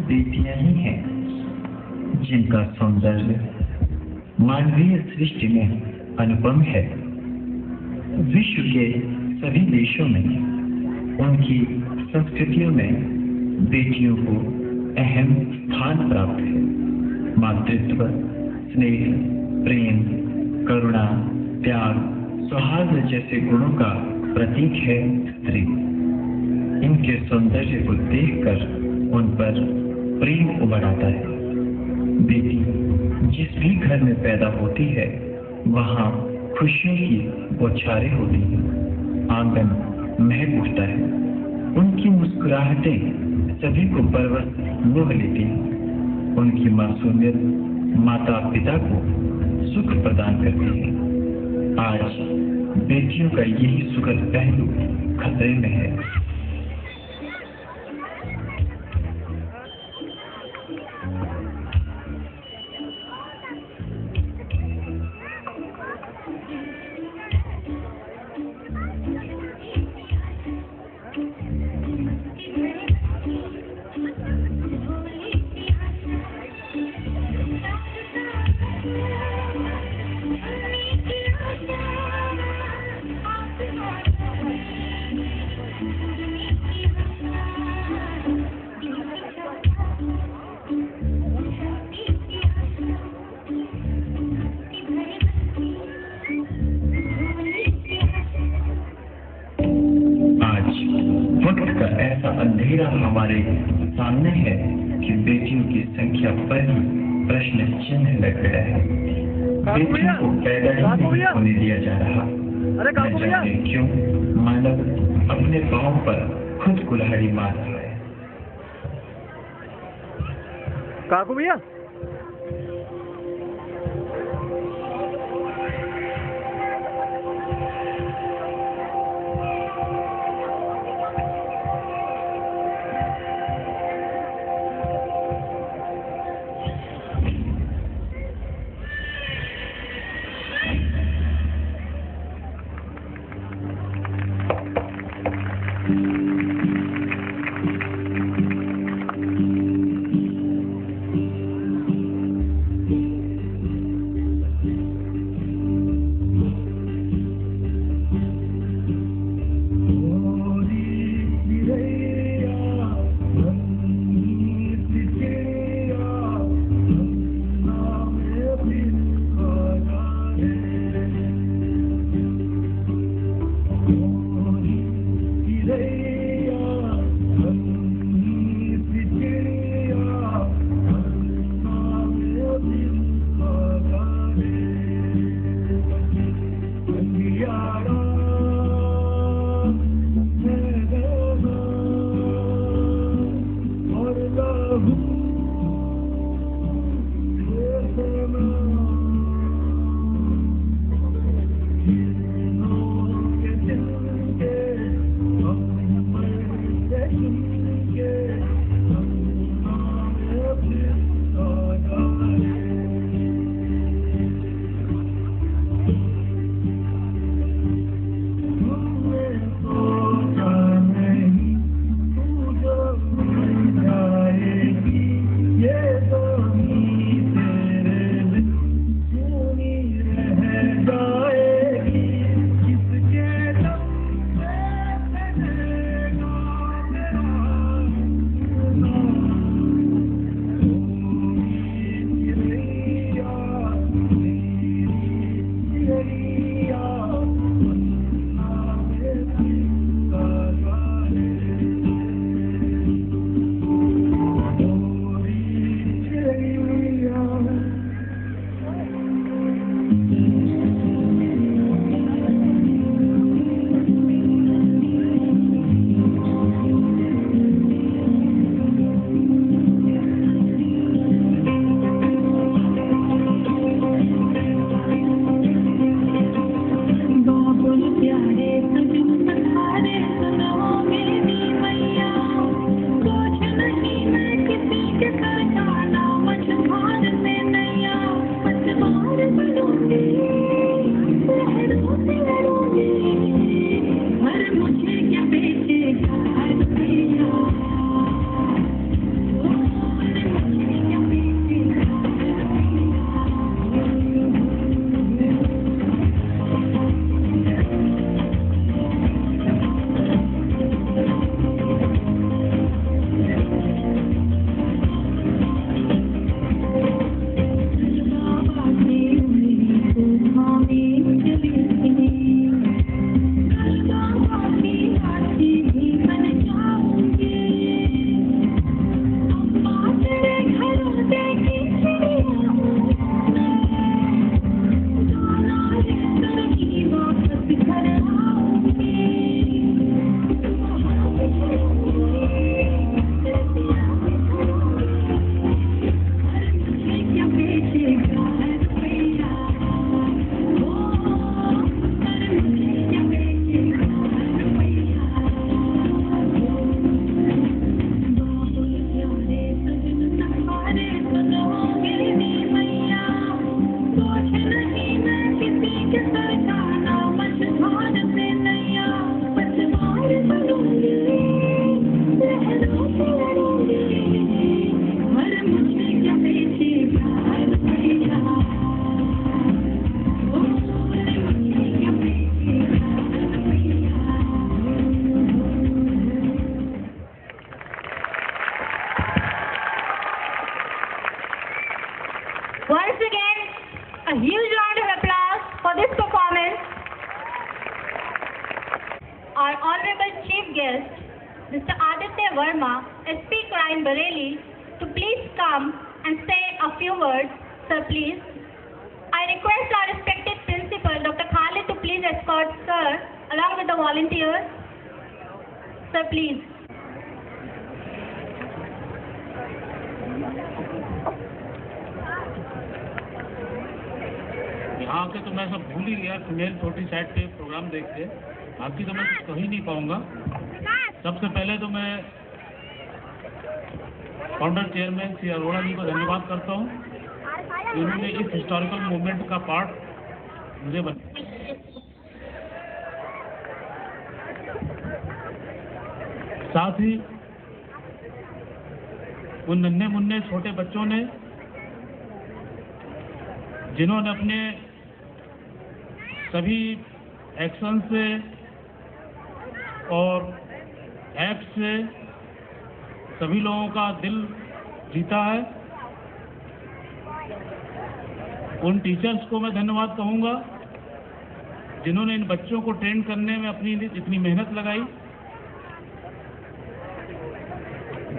बेटियां ही हैं जिनका सौंदर्य मानवीय सृष्टि में अनुपम है। विश्व के सभी देशों में उनकी संस्कृतियों में बेटियों को अहम स्थान प्राप्त है। मातृत्व, स्नेह, प्रेम, करुणा, त्याग, सौहार्द जैसे गुणों का प्रतीक है स्त्री। इनके सौंदर्य को देखकर उन पर प्रेम उमड़ आता है। बेटी जिस भी घर में पैदा होती है वहाँ खुशियों की बौछारें होती हैं। आंगन महक उठता है। उनकी मुस्कुराहटें सभी को परवश मोह लेती हैं। उनकी मासूमियत माता पिता को सुख प्रदान करती है। आज बेटियों का यही सुखद पहलू खतरे में है। अंधेरा हमारे सामने है कि बेटियों की संख्या पर ही प्रश्न चिन्ह लग गया है। बेटियों को पैदा ही नहीं होने दिया जा रहा। न जाने क्यों मानव अपने पांव पर खुद कुल्हाड़ी मार रहा है। काकू भैया जाएगी Once again, a huge round of applause for this performance. Our honorable chief guest, Mr. Aditya Verma, SP Crime Bareilly, to please come and say a few words. Sir, please. I request our respected principal, Dr. Khalid, to please escort sir along with the volunteers. Sir, please. यहाँ के तो मैं सब भूल ही गया, female 40 side पे programme देखते, बाकी तो मैं कुछ कह ही नहीं पाऊंगा। सबसे पहले तो मैं फाउंडर चेयरमैन श्री अरोड़ा जी को धन्यवाद करता हूँ, उन्होंने इस हिस्टोरिकल मूवमेंट का पार्ट मुझे बनाया। साथ ही उन नन्हे मुन्ने छोटे बच्चों ने जिन्होंने अपने सभी एक्शन से और एक्ट से सभी लोगों का दिल जीता है, उन टीचर्स को मैं धन्यवाद कहूँगा जिन्होंने इन बच्चों को ट्रेन करने में अपनी इतनी मेहनत लगाई।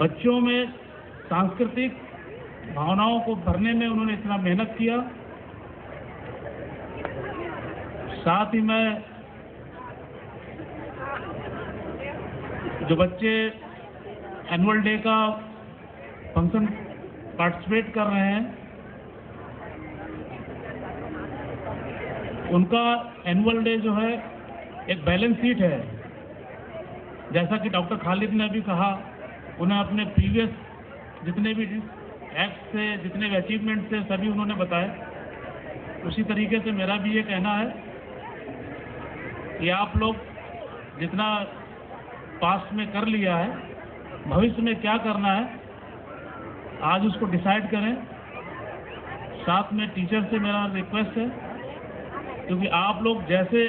बच्चों में सांस्कृतिक भावनाओं को भरने में उन्होंने इतना मेहनत किया। साथ ही मैं जो बच्चे एनुअल डे का फंक्शन पार्टिसिपेट कर रहे हैं, उनका एनुअल डे जो है एक बैलेंस शीट है। जैसा कि डॉक्टर खालिद ने अभी कहा, उन्हें अपने प्रीवियस जितने भी एक्ट से, जितने भी अचीवमेंट से सभी उन्होंने बताए। उसी तरीके से मेरा भी ये कहना है कि आप लोग जितना पास्ट में कर लिया है, भविष्य में क्या करना है आज उसको डिसाइड करें। साथ में टीचर से मेरा रिक्वेस्ट है, क्योंकि आप लोग जैसे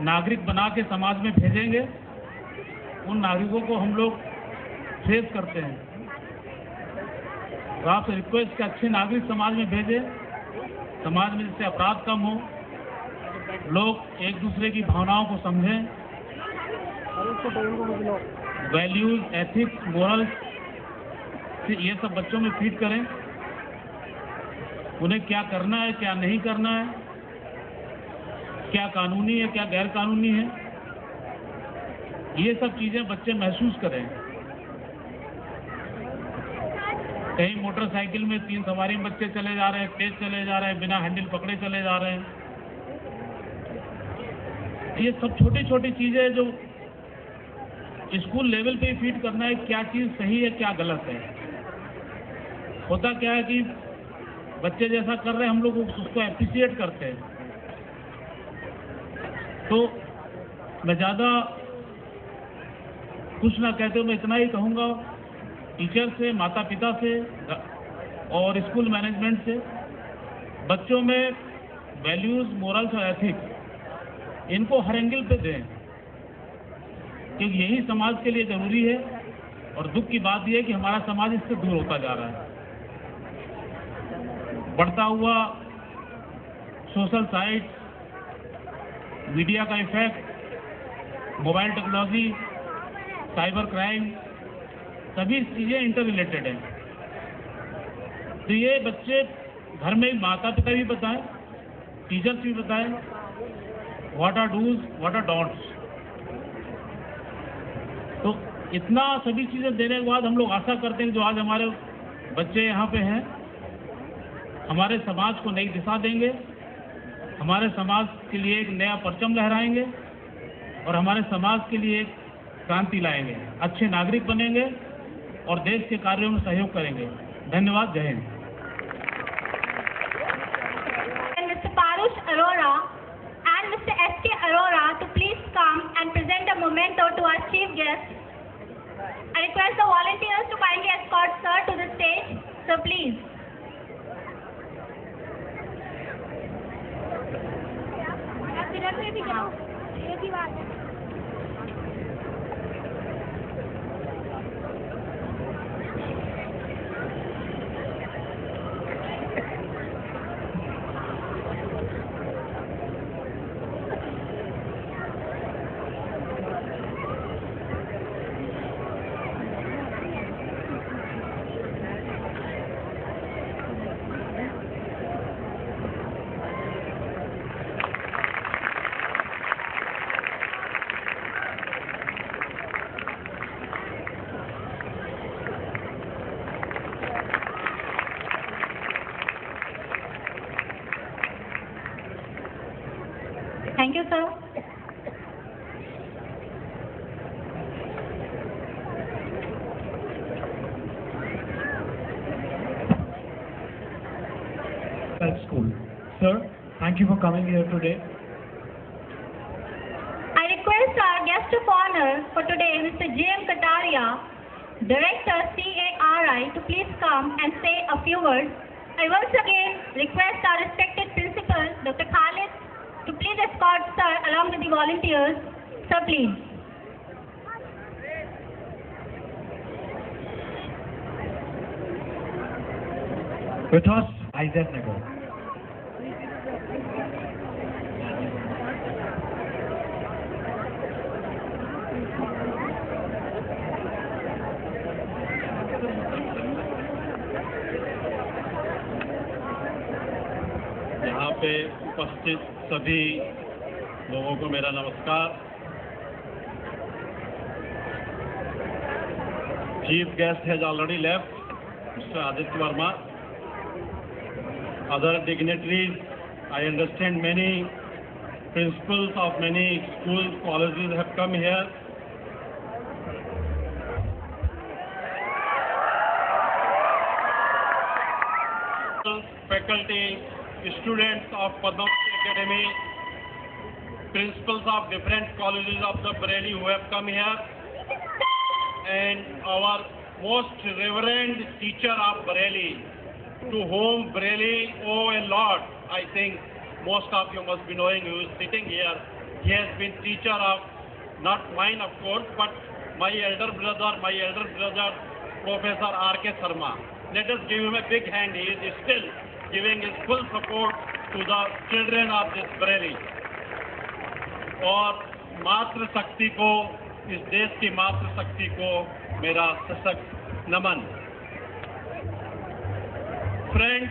नागरिक बना के समाज में भेजेंगे, उन नागरिकों को हम लोग फेस करते हैं। तो आपसे रिक्वेस्ट कि अच्छे नागरिक समाज में भेजें, समाज में जिससे अपराध कम हो, लोग एक दूसरे की भावनाओं को समझें, वैल्यूज, एथिक्स, मोरल्स ये सब बच्चों में फीड करें। उन्हें क्या करना है, क्या नहीं करना है, क्या कानूनी है, क्या गैर कानूनी है, ये सब चीजें बच्चे महसूस करें। कहीं मोटरसाइकिल में 3 सवारी में बच्चे चले जा रहे हैं, तेज चले जा रहे हैं, बिना हैंडल पकड़े चले जा रहे हैं। ये सब छोटी छोटी चीजें जो स्कूल लेवल पे फीड करना है, क्या चीज सही है, क्या गलत है। होता क्या है कि बच्चे जैसा कर रहे हैं हम लोग उसको एप्रिशिएट करते हैं। तो मैं ज़्यादा कुछ ना कहते हुए मैं इतना ही कहूँगा, टीचर से, माता पिता से और स्कूल मैनेजमेंट से बच्चों में वैल्यूज़, मोरल्स और एथिक्स इनको हर एंगल पे दें, क्योंकि यही समाज के लिए ज़रूरी है। और दुख की बात यह है कि हमारा समाज इससे दूर होता जा रहा है। बढ़ता हुआ सोशल साइट्स, मीडिया का effect, mobile technology, cyber crime, सभी चीज़ें इंटर रिलेटेड हैं। तो ये बच्चे घर में माता पिता भी बताएं, टीचर्स भी बताएं, what are dos, what are don'ts. तो इतना सभी चीज़ें देने के बाद हम लोग आशा करते हैं कि जो आज हमारे बच्चे यहाँ पे हैं, हमारे समाज को नई दिशा देंगे, हमारे समाज के लिए एक नया परचम लहराएंगे और हमारे समाज के लिए एक क्रांति लाएंगे, अच्छे नागरिक बनेंगे और देश के कार्यों में सहयोग करेंगे। धन्यवाद। जय Hind. Mr. Parush Arora and Mr. S.K. Arora to please come and present a memento to our chief guest. I request the volunteers to kindly escort sir to the stage. Sir, please. Thank you, sir. School. Sir, thank you for coming here today. I request our guest of honor for today, Mr. J.M. Kataria, Director CARI, to please come and say a few words. I once again request our respected principal, Dr. Khalid, to please escort sir along with the volunteers. Sir, please. With us, Isaac Nagar. यहाँ पे उपस्थित सभी लोगों को मेरा नमस्कार। Chief guest has already left, Mr. Aditya Verma. Other dignitaries, I understand many principals of many schools, colleges have come here. Faculty, students of Padmavati Academy, principals of different colleges of the Bareilly who have come here, and our most reverend teacher of Bareilly, to whom Bareilly owe a lot. I think most of you must be knowing who is sitting here. He has been teacher of, not mine of course, but my elder brother, Professor R.K. Sharma. Let us give him a big hand. He is still giving his full support to the children of this Bareilly. और मातृ शक्ति को, इस देश की मातृ शक्ति को मेरा सशक्त नमन। Friends,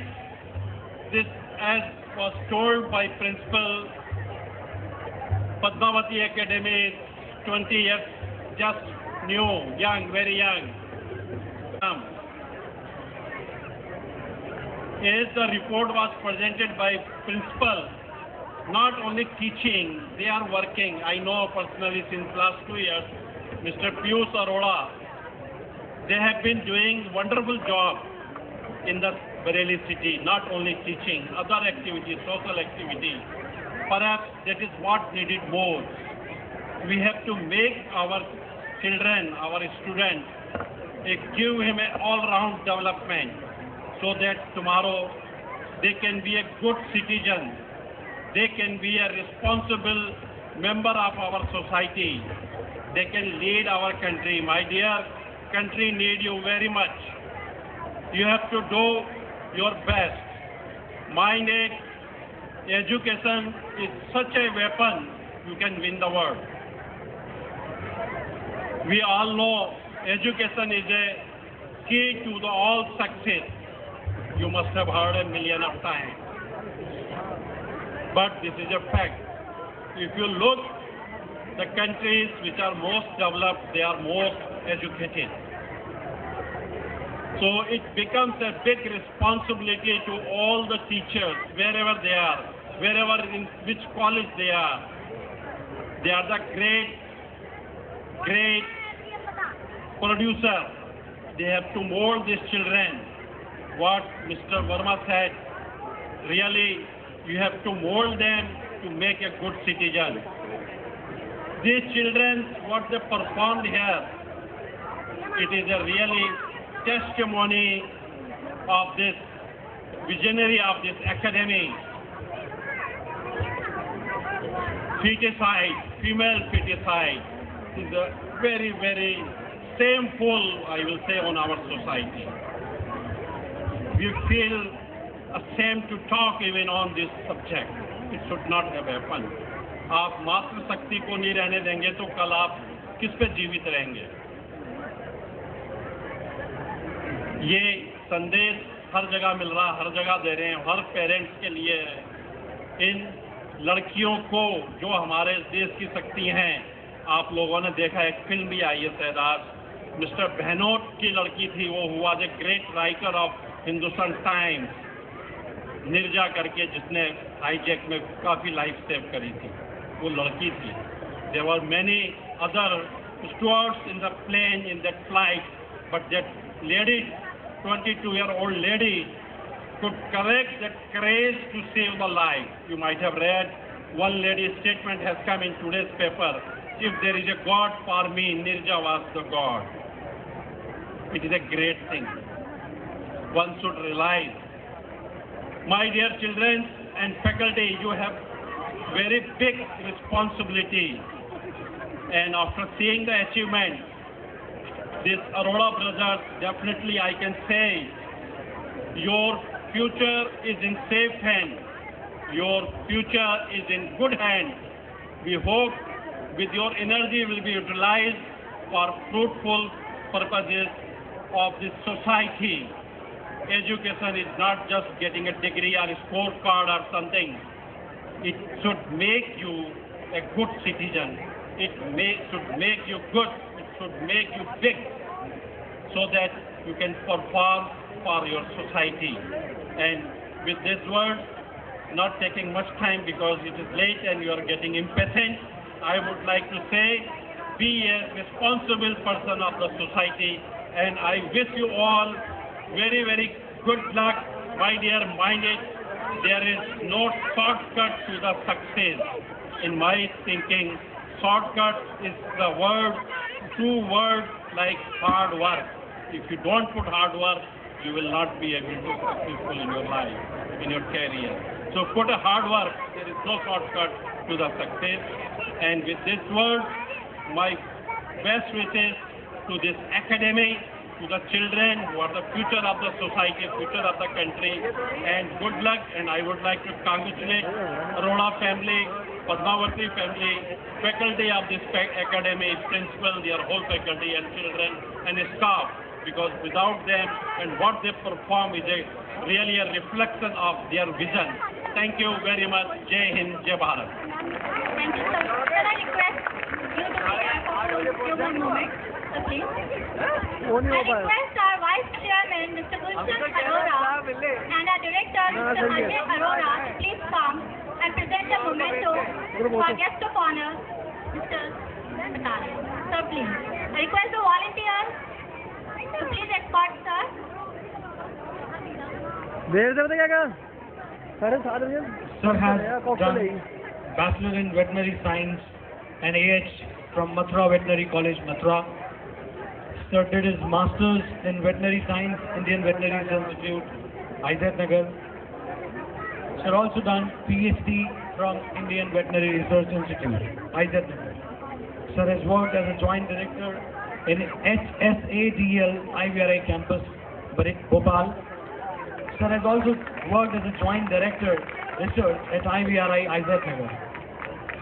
this, as was told by Principal, Padmavati Academy, 20 years, just new, young, very young. As the report was presented by Principal, not only teaching, they are working. I know personally since last 2 years, Mr. Piyush Arora, they have been doing wonderful job in the Bareilly city, not only teaching, other activities, social activities. Perhaps that is what needed more. We have to make our children, our students, give him an all-round development so that tomorrow they can be a good citizen. They can be a responsible member of our society. They can lead our country. My dear country need you very much. You have to do your best. Mind it, education is such a weapon, you can win the world. We all know education is a key to the all success. You must have heard a million of times. But this is a fact. If you look, the countries which are most developed, they are most educated. So it becomes a big responsibility to all the teachers, wherever they are, wherever in which college they are. They are the great producer. They have to mold these children. What Mr. Verma said, really, you have to mold them to make a good citizen. These children, what they performed here, it is a really testimony of this visionary of this academy. Feticide, female feticide is a very, very shameful, I will say, on our society. We feel ashamed to talk even on this subject. It should not have happened. आप मातृ शक्ति को नहीं रहने देंगे तो कल आप किस पे जीवित रहेंगे? ये संदेश हर जगह मिल रहा, हर जगह दे रहे हैं, हर पेरेंट्स के लिए। इन लड़कियों को जो हमारे देश की शक्ति हैं, आप लोगों ने देखा एक फिल्म भी आई है शहदाज, मिस्टर बहनोट की लड़की थी, वो हुआ the great writer of Hindustan times, Nirja करके, जिसने हाईजैक में काफ़ी लाइफ सेव करी थी। वो लड़की थी. There were many other stewards in the plane, in that flight, but that lady, 22-year-old lady, could correct that craze to save the life. You might have read, one lady's statement has come in today's paper. If there is a God for me, Nirja was the God. It is a great thing. One should realize. My dear children and faculty, you have very big responsibility. And after seeing the achievement, this Arora brothers, definitely I can say, your future is in safe hand. Your future is in good hand. We hope with your energy will be utilized for fruitful purposes of this society. Education is not just getting a degree or a scorecard or something. It should make you a good citizen. It should make you good. It should make you big so that you can perform for your society. And with this word, not taking much time because it is late and you are getting impatient, I would like to say, be a responsible person of the society, and I wish you all very, very good luck, my dear minded. There is no shortcut to the success. In my thinking, shortcut is the word, two words like hard work. If you don't put hard work, you will not be able to be successful in your life, in your career. So put a hard work. There is no shortcut to the success. And with this word, my best wishes to this academy, to the children who are the future of the society, future of the country, and good luck. And I would like to congratulate Arora family, Padmavati family, faculty of this academy, principal, their whole faculty and children and staff, because without them and what they perform is really a reflection of their vision. Thank you very much. Jai Hind, Jai Bharat. Thank you, sir. Can I request you to prepare for a few more moments, sir, please? I request our Vice Chairman, Mr. Gulshan Arora, and our Director, Mr. Ajay Arora, to please come and present a memento to our guest of honor, Mr. Patale. Sir, please. I request the volunteers to please escort, sir. Sir has done Bachelor in Veterinary Science and AH from Mathura Veterinary College, Mathura. Sir did his Masters in Veterinary Science, Indian Veterinary Institute, Ayazatnagar. Sir also done PhD from Indian Veterinary Research Institute, Ayazatnagar. Sir has worked as a Joint Director in HSADL IVRI Campus, Bhopal. Sir has also worked as a Joint Director Research at IVRI Ayazatnagar.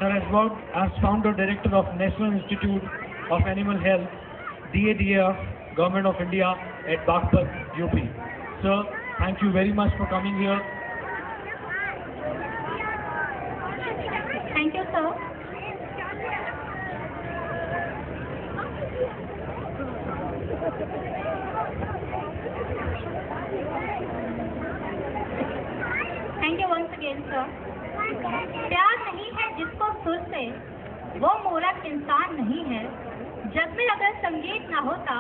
Sir has worked as Founder Director of National Institute of Animal Health, DADF, Government of India at Baghpat, UP. Sir, thank you very much for coming here. Thank you, sir. Thank you once again, sir. प्यार नहीं है जिसको सुर से, वो मूर्ख इंसान नहीं है. जग में अगर संगीत ना होता,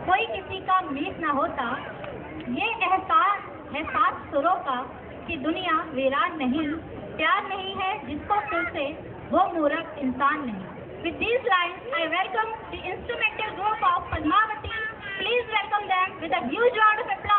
कोई किसी का मीत ना होता, ये एहसास है सात सुरों का कि दुनिया वीरान नहीं. प्यार नहीं है जिसको सुर से, वो मूर्ख इंसान नहीं. With these lines, I welcome the instrumental group of Padmavati. Please welcome them with a huge round of applause.